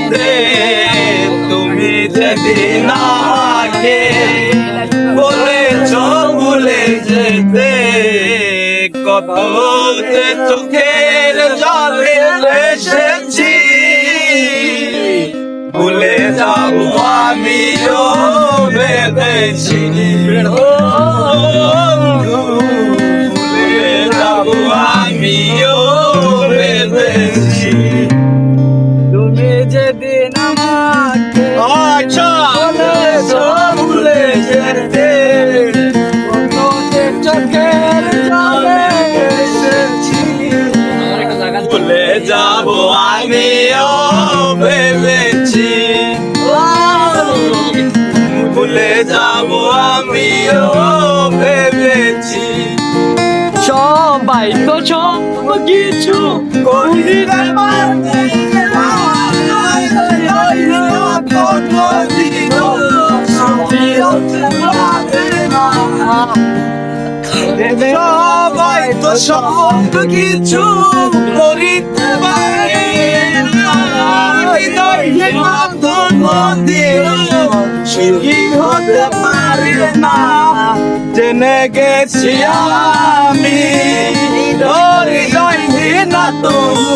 যেতে তুমি যেদিন আমাকে বলেছ ভুলে যেতে কত যে চোখের জলে এসেছি ভুলে যাব আমিও ভেবেছি ভুলে যাব আমিও ভেবেছি তুমি যেদিন আমাকে আচ্ছা বলেছ ভুলে যেতে কত যে চোখের জলে এসেছি ভুলে যাব আমিও ভেবেছি ভুলে যাব আমিও ভেবেছি সবাই তো সব কিছু করিতে পারতে সবাই তো সব কিছু করিতে পারে হৃদয়ে মাথন মন্দির সুখী হতে পারে না জেনে গেছি আমি হৃদয় না তুমি